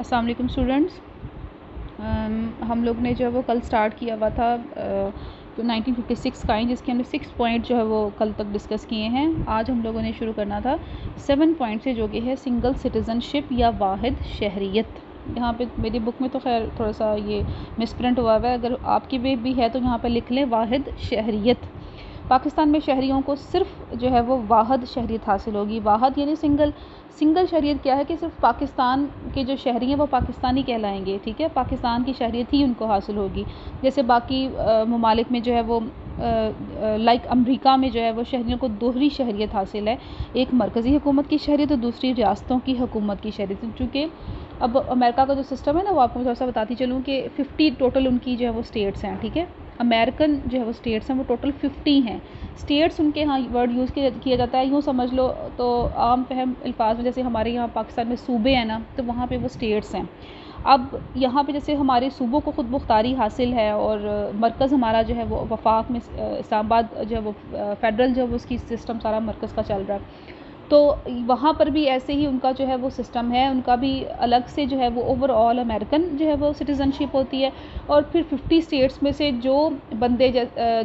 अस्सलाम वालेकुम स्टूडेंट्स। हम लोग ने जो है वो कल स्टार्ट किया हुआ था 1956 का, जिसके हमने 6 पॉइंट जो है वो कल तक डिस्कस किए हैं। आज हम लोगों ने शुरू करना था 7 पॉइंट से, जो कि है सिंगल सिटीज़नशिप या वाहिद शहरियत। यहाँ पे मेरी बुक में तो खैर थोड़ा सा ये मिसप्रिंट हुआ है, अगर आपकी में भी है तो यहाँ पर लिख लें वाहिद शहरियत। पाकिस्तान में शहरियों को सिर्फ जो है वो वाहिद शहरियत हासिल होगी। वाहिद यानी सिंगल शहरियत क्या है कि सिर्फ पाकिस्तान के जो शहरी हैं वो पाकिस्तानी कहलाएंगे, ठीक है। पाकिस्तान की शहरियत ही उनको हासिल होगी। जैसे बाकी ममालिक में जो है वो लाइक अमेरिका में जो है वो शहरियों को दोहरी शहरियत हासिल है, एक मरकज़ी हुकूमत की शहरियत और दूसरी रियासतों की हुकूमत की शहरियत। चूँकि अब अमेरिका का जो सिस्टम है ना, वो आपको थोड़ा सा बताती चलूँ कि 50 टोटल उनकी जो है वो स्टेट्स हैं, ठीक है। अमेरिकन जो है वो स्टेट्स हैं वो टोटल 50 हैं। स्टेट्स उनके यहाँ वर्ड यूज़ किया जाता है, यूँ समझ लो तो आम फहम अल्फाज में, जैसे हमारे यहाँ पाकिस्तान में सूबे हैं ना, तो वहाँ पे वो स्टेट्स हैं। अब यहाँ पे जैसे हमारे सूबों को ख़ुद मुख्तारी हासिल है और मरकज़ हमारा जो है वो वफाक में इस्लामाबाद जो है वो फेडरल जो है वो उसकी सिस्टम सारा मरकज़ का चल रहा है। तो वहाँ पर भी ऐसे ही उनका जो है वो सिस्टम है, उनका भी अलग से जो है वो ओवरऑल अमेरिकन जो है वो सिटीज़नशिप होती है। और फिर 50 स्टेट्स में से जो बंदे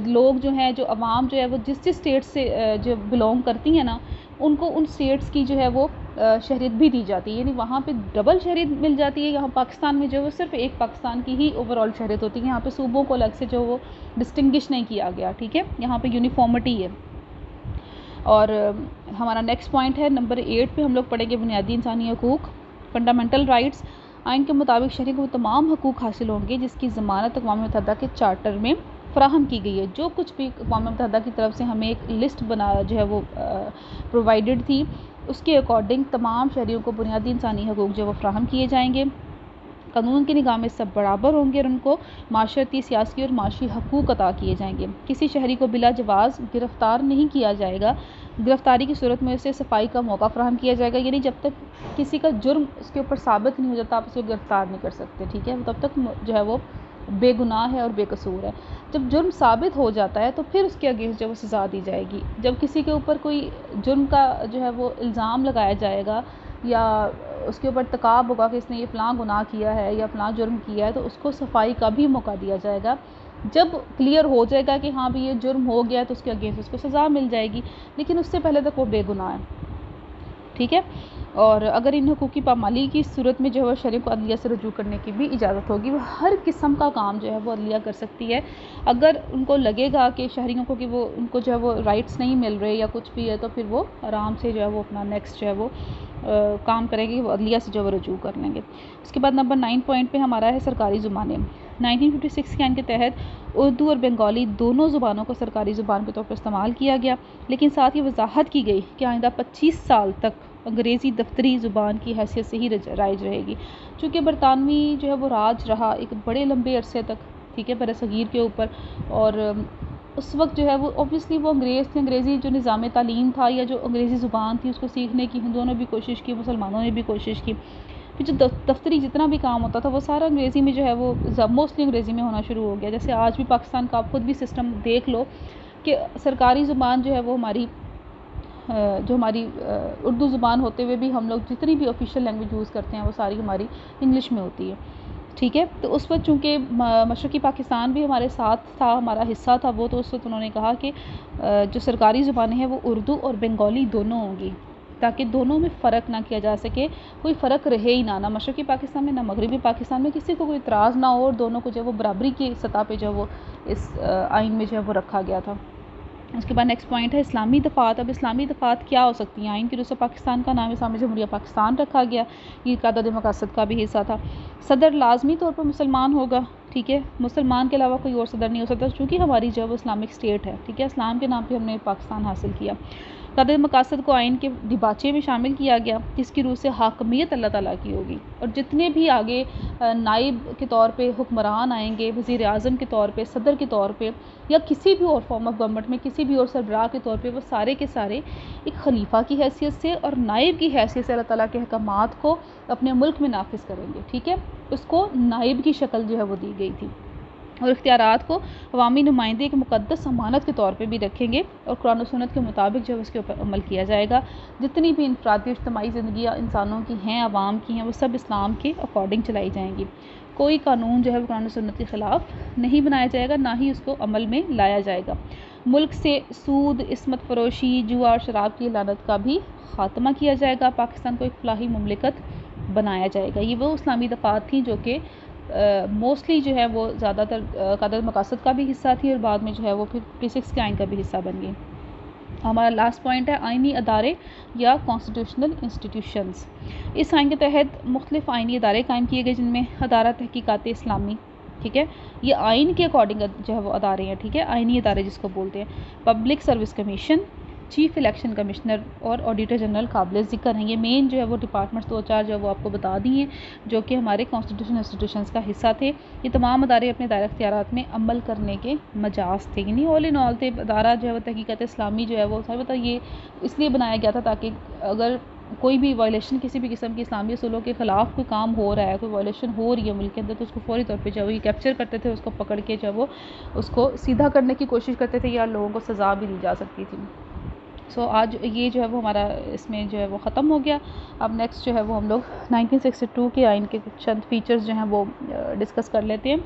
लोग जो हैं, जो अवाम जो है वो जिस स्टेट से जो बिलोंग करती हैं ना, उनको उन स्टेट्स की जो है वो शहरियत भी दी जाती है। यानी वहाँ पे डबल शहरियत मिल जाती है। यहाँ पाकिस्तान में जो है वो सिर्फ एक पाकिस्तान की ही ओवरऑल शहरियत होती है। यहाँ पे सूबों को अलग से जो वो डिस्टिंग्विश नहीं किया गया, ठीक है। यहाँ पे यूनिफॉर्मिटी है। और हमारा नेक्स्ट पॉइंट है नंबर 8 पे हम लोग पढ़ेंगे बुनियादी इंसानी हकूक़, फंडामेंटल राइट्स। आइन के मुताबिक शहरी को तमाम हकूक़ हासिल होंगे जिसकी ज़मानत अक़वाम मुत्तहिदा के चार्टर में फ़राहम की गई है। जो कुछ भी अक़वाम मुत्तहिदा की तरफ से हमें एक लिस्ट बना जो है वो प्रोवाइडेड थी, उसके अकॉर्डिंग तमाम शहरियों को बुनियादी इंसानी हकूक़ जो वो फ़राहम किए जाएंगे। कानून की निगाह में सब बराबर होंगे और उनको माशरती, सियासी और माशी हकूक़ अता किए जाएंगे। किसी शहरी को बिला जवाज़ गिरफ़्तार नहीं किया जाएगा। गिरफ़्तारी की सूरत में उसे सफाई का मौका फ़राहम किया जाएगा। यानी जब तक किसी का जुर्म उसके ऊपर साबित नहीं हो जाता, आप उसको गिरफ़्तार नहीं कर सकते, ठीक है। तब तक जो है वो बेगुनाह है और बेकसूर है। जब जुर्म साबित हो जाता है तो फिर उसके अगेंस्ट जो वो सज़ा दी जाएगी। जब किसी के ऊपर कोई जुर्म का जो है वो इल्ज़ाम लगाया जाएगा या उसके ऊपर तकाब होगा कि इसने ये फ़लाँ गुनाह किया है या फ़लाँ जुर्म किया है, तो उसको सफाई का भी मौका दिया जाएगा। जब क्लियर हो जाएगा कि हाँ भी ये जुर्म हो गया है, तो उसके अगेंस्ट उसको सज़ा मिल जाएगी, लेकिन उससे पहले तक वो बेगुनाह है, ठीक है। और अगर इन हकूक़ की पामाली की सूरत में जो है वो शहरी को अदलिया से रजू करने की भी इजाज़त होगी। वो हर किस्म का काम जो है वो अदलिया कर सकती है। अगर उनको लगेगा कि शहरियों को कि वो उनको जो है वो राइट्स नहीं मिल रहे या कुछ भी है, तो फिर वो आराम से जो है वो अपना नेक्स्ट जो है वो काम करेंगे, वो अदलिया से जो वो रजू कर लेंगे। उसके बाद नंबर 9 पॉइंट पे हमारा है सरकारी ज़ुबानें। 1956 के आइन के तहत उर्दू और बंगाली दोनों ज़ुबानों को सरकारी ज़ुबान के तौर पर इस्तेमाल किया गया, लेकिन साथ ही वजाहत की गई कि आइंदा 25 साल तक अंग्रेज़ी दफ्तरी ज़ुबान की हैसियत से ही राइज रहेगी। चूँकि बरतानवी जो है वो राज रहा एक बड़े लंबे अरसे तक, ठीक है, बरसगीर के ऊपर। और उस वक्त जो है वो ऑब्वियसली वो अंग्रेज़ थे। अंग्रेज़ी जो निज़ाम तालीम था या जो अंग्रेज़ी ज़ुबान थी, उसको सीखने की हिंदुओं ने भी कोशिश की, मुसलमानों ने भी कोशिश की। फिर जो दफ्तरी जितना भी काम होता था वो सारा अंग्रेज़ी में जो है वो मोस्टली अंग्रेज़ी में होना शुरू हो गया। जैसे आज भी पाकिस्तान का आप खुद भी सिस्टम देख लो कि सरकारी ज़ुबान जो है वो हमारी उर्दू ज़ुबान होते हुए भी हम लोग जितनी भी ऑफिशियल लैंग्वेज यूज़ करते हैं वो सारी हमारी इंग्लिश में होती है, ठीक है। तो उस वक्त चूँकि मशरक़ी पाकिस्तान भी हमारे साथ था, हमारा हिस्सा था वो, तो उस वक्त उन्होंने कहा कि जो सरकारी ज़ुबानें हैं वो उर्दू और बंगाली दोनों होंगी, ताकि दोनों में फ़र्क ना किया जा सके, कोई फ़र्क रहे ही ना मशरक़ी पाकिस्तान में ना मगरबी पाकिस्तान में, किसी को कोई इतराज़ ना हो और दोनों को जो है वो बराबरी की सतह पे जो है वो इस आइन में जो है वो रखा गया था। उसके बाद नेक्स्ट पॉइंट है इस्लामी दफ़ात। अब इस्लामी दफ़ात क्या हो सकती हैं? आइन की रूह से पाकिस्तान का नाम इस्लामी जमहूरिया पाकिस्तान रखा गया, ये क़ायदा मक़ासद का भी हिस्सा था। सदर लाजमी तौर पर मुसलमान होगा, ठीक है। मुसलमान के अलावा कोई और सदर नहीं हो सकता, चूँकि हमारी जो है वो इस्लामिक स्टेट है, ठीक है। इस्लाम के नाम पर हमने पाकिस्तान हासिल किया। क़ायदा मक़ासद को आइन के डिबाचे में शामिल किया गया, जिसकी रूह से हाकमियत अल्लाह ताला की होगी। और जितने भी आगे नाइब के तौर पे हुक्मरान आएंगे, वज़ीर आज़म के तौर पे, सदर के तौर पे, या किसी भी और फॉर्म ऑफ गवर्नमेंट में किसी भी और सरबराह के तौर पे, वो सारे के सारे एक खलीफा की हैसियत से और नाइब की हैसियत से अल्लाह ताला के अहकामात को अपने मुल्क में नाफिज करेंगे, ठीक है। उसको नाइब की शक्ल जो है वो दी गई थी। और इख्तियारात को अवामी नुमाइंदे एक मुक़द्दस अमानत के तौर पे भी रखेंगे और कुरान और सुन्नत के मुताबिक जो है उसके ऊपर अमल किया जाएगा। जितनी भी इनफरादी इज्तिमाई ज़िंदगी इंसानों की हैं, आवाम की हैं, वो सब इस्लाम के अकॉर्डिंग चलाई जाएंगी। कोई कानून जो है वो कुरान और सुन्नत के ख़िलाफ़ नहीं बनाया जाएगा, ना ही उसको अमल में लाया जाएगा। मुल्क से सूद, इस्मत फ़रोशी, जुआ और शराब की लानत का भी ख़ात्मा किया जाएगा। पाकिस्तान को एक फलाही मुमलिकत बनाया जाएगा। ये वो इस्लामी दफ़ात थी जो कि मोस्टली जो है वो ज़्यादातर कदर मकासद का भी हिस्सा थी और बाद में जो है वो फिर 56 के आइन का भी हिस्सा बन गई। हमारा लास्ट पॉइंट है आइनी अदारे या कॉन्स्टिट्यूशनल इंस्टीट्यूशंस। इस आइन के तहत मुख्तलिफ आइनी अदारे कायम किए गए जिनमें अदारा तहकीकात इस्लामी, ठीक है, ये आइन के अकॉर्डिंग जो है वो अदारे हैं, ठीक है, आइनी अदारे जिसको बोलते हैं। Public service commission, chief election commissioner और ऑडिटर जनरल काबिल ज़िक्र हैं। ये मेन जो है वो डिपार्टमेंट्स 2-4 जो है वो आपको बता दी हैं जो कि हमारे कॉन्स्टिट्यूशन इंस्टीट्यूशंस का हिस्सा थे। ये तमाम अदारे अपने दायरा इख्तियारात में अमल करने के मजाज थे, यानी ऑल इन ऑल थे। अदारा जो है वो तहकीकात इस्लामी जो है वो सारे बता ये इसलिए बनाया गया था ताकि अगर कोई भी वायलेशन किसी भी किस्म के इस्लामी असूलों के ख़िलाफ़ कोई काम हो रहा है, कोई वायलेशन हो रही है मुल्क के अंदर, तो उसको फ़ौरी तौर पे जो है वो कैप्चर करते थे, उसको पकड़ के जो है वो उसको सीधा करने की कोशिश करते थे या लोगों को सज़ा भी दी जा सकती थी। सो आज ये जो है वो हमारा इसमें जो है वो ख़त्म हो गया। अब नेक्स्ट जो है वो हम लोग 1962 के आइन के चंद फ़ीचर्स जो हैं वो डिस्कस कर लेते हैं।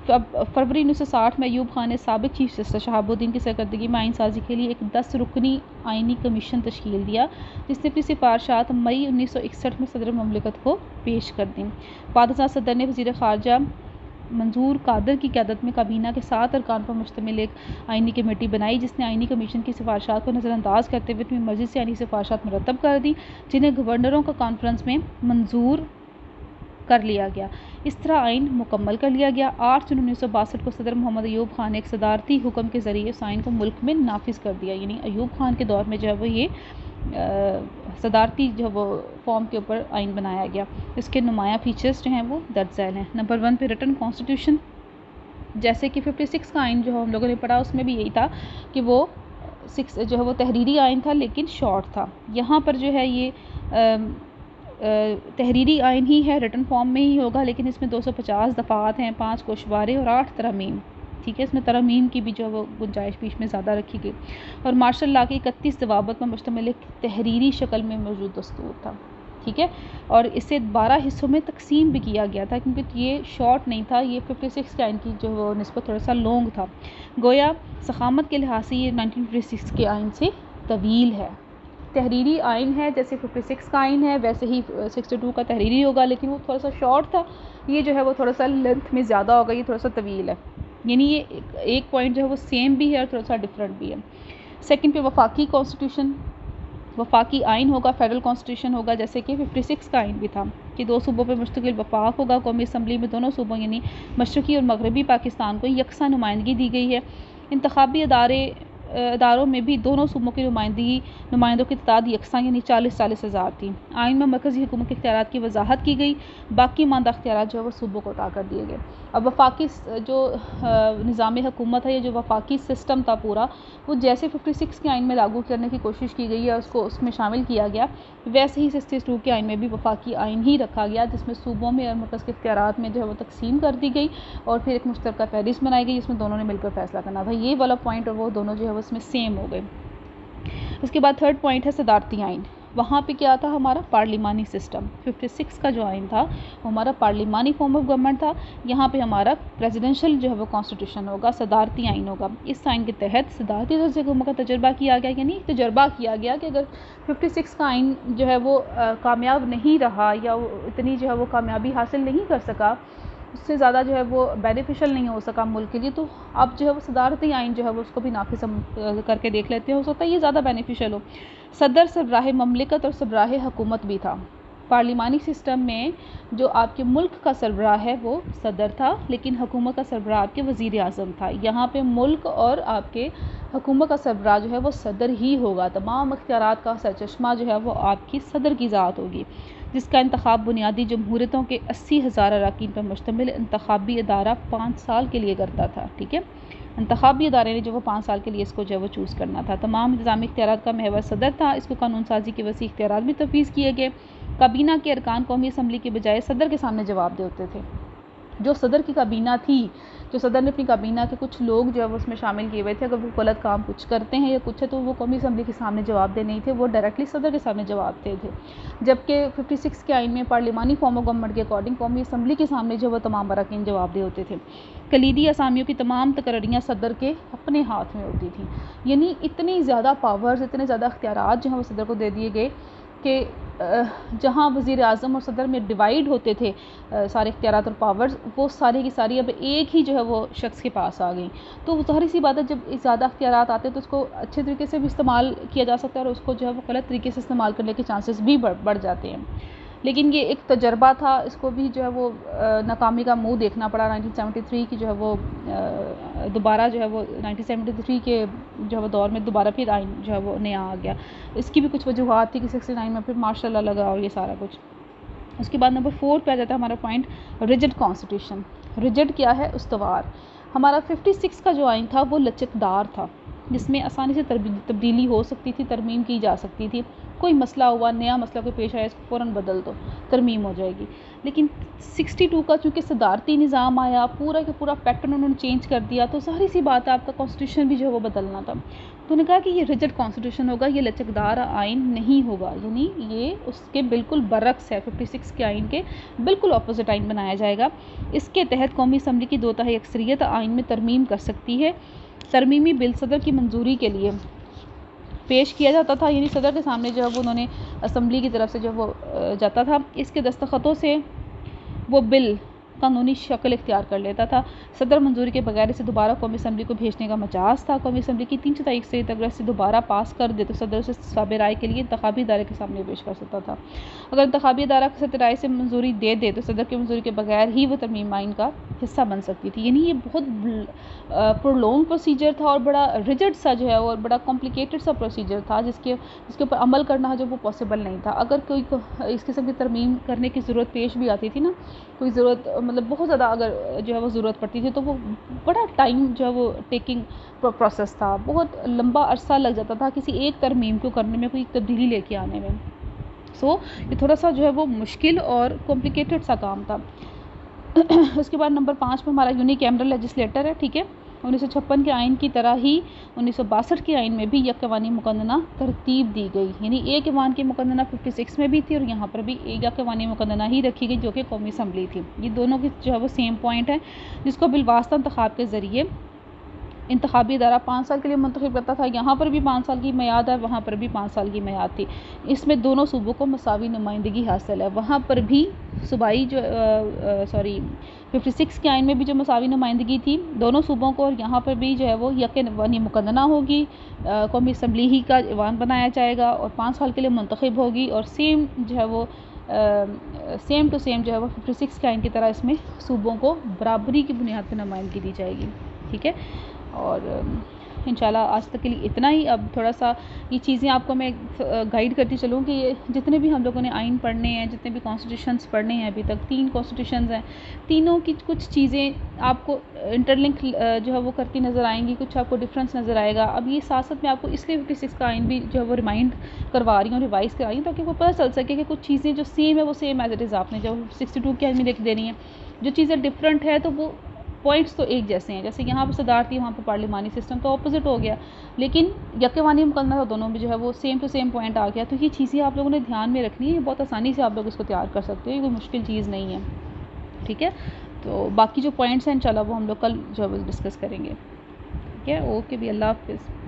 फरवरी 1960 में अयूब खान ने साबिक चीफ जस्टिस शहाबुद्दीन की सरकर्दगी में आइन साजी के लिए एक 10 रुकनी आइनी कमीशन तश्कील दिया जिसने अपनी सिफारशात मई 1961 में सदर ममलिकत को पेश कर दी। बाद सदर ने वज़ीर ख़ारजा मंजूर कादर की क़यादत में काबीना के 7 अरकान पर मुश्तमिल एक आइनी कमेटी बनाई जिसने आइनी कमीशन की सिफारशात को नज़रअंदाज करते हुए अपनी मर्ज़ी से आइनी सिफारशात मुरतब कर दी जिन्हें गवर्नरों का कॉन्फ्रेंस में मंजूर कर लिया गया। इस तरह आइन मुकम्मल कर लिया गया। 8 जून 1962 को सदर मोहम्मद अयूब खान ने एक सदारती हुक्म के ज़रिए इस आइन को मुल्क में नाफिज कर दिया, यानी अयूब खान के दौर में जो है वो ये सदारती जो वो फॉर्म के ऊपर आइन बनाया गया। इसके नुमाया फ़ीचर्स जो हैं वो दर्ज झैल हैं। नंबर 1 पे रिटन कॉन्स्टिट्यूशन, जैसे कि 56 का आइन जो हम लोगों ने पढ़ा उसमें भी यही था कि वो 6 जो है वो तहरीरी आइन था लेकिन शॉर्ट था। यहाँ पर जो है ये तहरीरी आइन ही है, रिटन फॉर्म में ही होगा, लेकिन इसमें 250 दफ़ात हैं, 5 कोशवारे और 8 तरमीम, ठीक है। इसमें तरमीम की भी जो वो गुंजाइश बीच में ज़्यादा रखी गई और मार्शल लॉ की 31 ज़वाबत पर मुश्तमिल एक तहरीरी शक्ल में मौजूद दस्तूर था, ठीक है। और इसे 12 हिस्सों में तकसीम भी किया गया था क्योंकि ये शॉर्ट नहीं था, ये 56 के आइन की जो वो निस्बत थोड़ा सा लॉन्ग था। गोया सखामत के लिहाज से ये 1956 के आइन से तवील है। तहरीरी आइन है, जैसे 56 का आइन है वैसे ही 62 का तहरीरी होगा, लेकिन वो थोड़ा सा शॉर्ट था, ये जो है वो थोड़ा सा लेंथ में ज़्यादा होगा, ये थोड़ा सा तवील है। यानी ये एक पॉइंट जो है वो सेम भी है और थोड़ा सा डिफरेंट भी है। सेकंड पे वफाकी कॉन्स्टिट्यूशन, वफाकी आइन होगा, फेडरल कॉन्स्टिट्यूशन होगा, जैसे कि 56 का आइन भी था कि 2 सूबों पर मुश्तमिल वफाक होगा। कौमी असम्बली में दोनों सूबों यानी मशरक़ी और मगरबी पाकिस्तान को यकसा नुमाइंदगी दी गई है। इंतखाबी अदारों में भी दोनों सूबों की नुमाइंदों की तादाद यकसा यानी 40-40 हज़ार थी। आइन में मरकज़ी हुकूमत के इख्तियारात की वजाहत की गई, बाकी मानदा इख्तियारात जो है वो सूबों को अता कर दिए गए। अब वफाकी जो निज़ाम हुकूमत है, ये जो वफाकी सिस्टम था पूरा, वो जैसे 56 के आइन में लागू करने की कोशिश की गई है, उसको उसमें शामिल किया गया, वैसे ही 62 के आइन में भी वफाकी आइन ही रखा गया जिसमें सूबों में और मरकज़ के इख्तियारात में जो है वो तकसीम कर दी गई और फिर एक मुश्तरका फहरिस्त बनाई गई जिसमें दोनों ने मिलकर फैसला करना था। ये वाला पॉइंट और वो दोनों जो है उसमें सेम हो गए। उसके बाद थर्ड पॉइंट है सदारती आइन। वहाँ पे क्या था हमारा पार्लिमानी सिस्टम। 56 का जो आइन था वो हमारा पार्लिमानी फॉर्म ऑफ गवर्नमेंट था। यहाँ पे हमारा प्रेसिडेंशियल जो है वो कॉन्स्टिट्यूशन होगा, सदारती आइन होगा। इस आइन के तहत सदारती तौर से हुकूमत का तजर्बा किया गया, यानी तजर्बा किया गया कि अगर 56 का आइन जो है वो कामयाब नहीं रहा या इतनी जो है वो कामयाबी हासिल नहीं कर सका, उससे ज़्यादा जो है वो बेनिफिशियल नहीं हो सका मुल्क के लिए, तो अब जो है वो सदारती आइन जो है वो उसको भी नाफिज करके देख लेते हैं, हो सकता है ये ज़्यादा बेनिफिशियल हो। सदर सरबराह ममलिकत और सरबराह हुकूमत भी था। पार्लिमानी सिस्टम में जो आपके मुल्क का सरबराह है वो सदर था, लेकिन हुकूमत का सरबराह आपके वज़ीर आज़म था। यहाँ पे मुल्क और आपके हुकूमत का सरबराह जो है वो सदर ही होगा। तमाम इख्तियारात का सरचश्मा जो है वो आपकी सदर की ज़ात होगी, जिसका इंतखाब बुनियादी जमहूरियतों के 80,000 अरकान पर मुश्तमिल इंतखाबी अदारा 5 साल के लिए करता था, ठीक है। इंतखाबी अदारे ने जो वो 5 साल के लिए इसको जो है वो चूज़ करना था। तमाम इंतज़ामी इख्तियारात का महवर सदर था। इसको कानून साजी के वसी इख्तियारात भी तफवीज़ किए गए। काबीना के अरकान कौमी असम्बली के बजाय सदर के सामने जवाब देते थे। जो सदर की काबीना थी, जो सदर ने अपनी काबीना के कुछ लोग जो है वो उसमें शामिल किए हुए थे, अगर वो गलत काम कुछ करते हैं या कुछ है तो वो कौमी असम्बली के सामने जवाब दे नहीं थे, वो डायरेक्टली सदर के सामने जवाब दे थे। जबकि 56 के आइन में पार्लिमानी फॉर्म ऑफ गवर्नमेंट के अकॉर्डिंग कौमी असम्बली के सामने जो वो तमाम अरकान जवाब दे होते थे। कलीदी असामियों की तमाम तकर्रियाँ सदर के अपने हाथ में होती थी। यानी इतनी ज़्यादा पावर्स, इतने ज़्यादा अख्तियारात जो हैं वो सदर को दे दिए गए कि जहाँ वज़ीर आज़म और सदर में डिवाइड होते थे सारे इख्तियारात और पावर्स, वो सारी की सारी अब एक ही जो है वो शख्स के पास आ गई। तो ज़ाहिर सी बात है, जब ज़्यादा इख्तियारात आते हैं तो उसको अच्छे तरीके से भी इस्तेमाल किया जा सकता है और उसको जो है वो गलत तरीके से इस्तेमाल करने के चांसेस भी बढ़ जाते हैं। लेकिन ये एक तजर्बा था, इसको भी जो है वो नाकामी का मुंह देखना पड़ा। 1973 की जो है वो दोबारा जो है वो 1973 के जो है वो दौर में दोबारा फिर आइन जो है वो नया आ गया। इसकी भी कुछ वजूहात थी कि 69 में फिर मार्शल लॉ लगा और ये सारा कुछ। उसके बाद नंबर 4 पे आ जाता है हमारा पॉइंट, रिजिड कॉन्स्टिट्यूशन। रिजिड क्या है? उस्तवार। हमारा 56 का जो आइन था वो लचकदार था, जिसमें आसानी से तब्दीली हो सकती थी, तरमीम की जा सकती थी। कोई मसला हुआ, नया मसला कोई पेश आया, इसको फ़ौरन बदल दो, तरमीम हो जाएगी। लेकिन 62 का चूँकि सदारती निज़ाम आया, पूरा का पूरा पैटर्न उन्होंने चेंज कर दिया, तो ज़ाहिर सी बात है आपका कॉन्स्टिट्यूशन भी जो है वो बदलना था। तो उन्होंने कहा कि ये रिजिड कॉन्स्टिट्यूशन होगा, ये लचकदार आइन नहीं होगा, यानी ये उसके बिल्कुल बरक्स है, 56 के आइन के बिल्कुल अपोजिट आइन बनाया जाएगा। इसके तहत कौमी असम्बली की 2/3 अक्सरियत आइन में तरमीम कर सकती है। तरमीमी बिल सदर की मंजूरी के लिए पेश किया जाता था, यानी सदर के सामने जो है वो उन्होंने असम्बली की तरफ से जो वो जाता था। इसके दस्तखतों से वो बिल कानूनी शक्ल इख्तियार कर लेता था। सदर मंजूरी के बगैर इसे दोबारा कौमी असम्बली को भेजने का मजाज था। कौमी असम्बली की 3/4 से अगर इसे दोबारा पास कर दे तो सदर उसे साबिर राय के लिए इंतखाबी इदारे के सामने पेश कर सकता था। अगर इंतखाबी इदारा साबिर राय से मंजूरी दे दे तो सदर की मंजूरी के बगैर ही वो तरमीम आइन का हिस्सा बन सकती थी। यानी ये बहुत प्रोलॉन्ग प्रोसीजर था और बड़ा रिजिड सा जो है और बड़ा कॉम्प्लिकेटेड सा प्रोसीजर था, जिसके ऊपर अमल करना जो वो पॉसिबल नहीं था। अगर कोई इस किस्म की तरमीम करने की ज़रूरत पेश भी आती थी ना, कोई ज़रूरत मतलब बहुत ज़्यादा अगर जो है वो ज़रूरत पड़ती थी, तो वो बड़ा टाइम जो है वो टेकिंग प्रोसेस था, बहुत लंबा अरसा लग जाता था किसी एक तरमीम को करने में, कोई तब्दीली लेके आने में। सो ये थोड़ा सा जो है वो मुश्किल और कॉम्प्लिकेटेड सा काम था। उसके बाद नंबर 5 पे हमारा यूनिकैमरल लेजिस्लेटर है, ठीक है। 1956 के आइन की तरह ही 1962 के आइन में भी यक ऐवानी मुकन्नना तरतीब दी गई, यानी एक ऐवान की मुकन्नना 56 में भी थी और यहाँ पर भी एक यक ऐवानी मुकन्नना ही रखी गई जो कि कौमी असम्बली थी। ये दोनों की जो है वो सेम पॉइंट है, जिसको बिलवास्ता इंतखाब के ज़रिए इंतखाबी इदारा 5 साल के लिए मुंतखब करता था। यहाँ पर भी 5 साल की मियाद है, वहाँ पर भी 5 साल की मियाद थी। इसमें दोनों सूबों को मसावी नुमाइंदगी हासिल है। वहाँ पर भी सूबाई जो 56 के आइन में भी जो मसावी नुमाइंदगी थी दोनों सूबों को, और यहाँ पर भी जो है वो यक ऐवानी मुकन्नना होगी, कौमी असम्बली ही का ऐवान बनाया जाएगा और 5 साल के लिए मुंतखब होगी, और सेम जो है वो सेम टू सेम जो है वो 56 के आइन की तरह इसमें सूबों को बराबरी की बुनियाद पर नुमाइंदगी दी जाएगी, ठीक है। और इंशाल्लाह आज तक के लिए इतना ही। अब थोड़ा सा ये चीज़ें आपको मैं गाइड करती चलूँ कि ये जितने भी हम लोगों ने आइन पढ़ने हैं, जितने भी कॉन्स्टिट्यूशंस पढ़ने हैं, अभी तक 3 कॉन्स्टिट्यूशंस हैं, तीनों की कुछ चीज़ें आपको इंटरलिंक जो है वो करती नज़र आएंगी, कुछ आपको डिफरेंस नज़र आएगा। अब ये साथ साथ मैं आपको इसलिए 56 का आइन भी जो है वो रिमाइंड करवा रही हूँ, रिवाइज़ करा रही हूँ, ताकि वो पता चल सके कि कुछ चीज़ें जो सेम है वो सेम एज इट इज़ आपने जब 62 के आइन में लिख देनी है। जो चीज़ें डिफरेंट है तो वो पॉइंट्स तो एक जैसे हैं, जैसे यहाँ पर सदारती वहाँ पर पार्लिमानी सिस्टम तो ऑपोजिट हो गया, लेकिन यक ऐवानी मुकन्नना दोनों में जो है वो सेम टू सेम पॉइंट आ गया। तो ये चीज़ें आप लोगों ने ध्यान में रखनी है, बहुत आसानी से आप लोग इसको तैयार कर सकते हो, ये कोई मुश्किल चीज़ नहीं है, ठीक है। तो बाकी जो पॉइंट्स हैं इंशाल्लाह वो हम लोग कल जो है डिस्कस करेंगे, ठीक है। ओके भी, अल्लाह हाफ़िज़।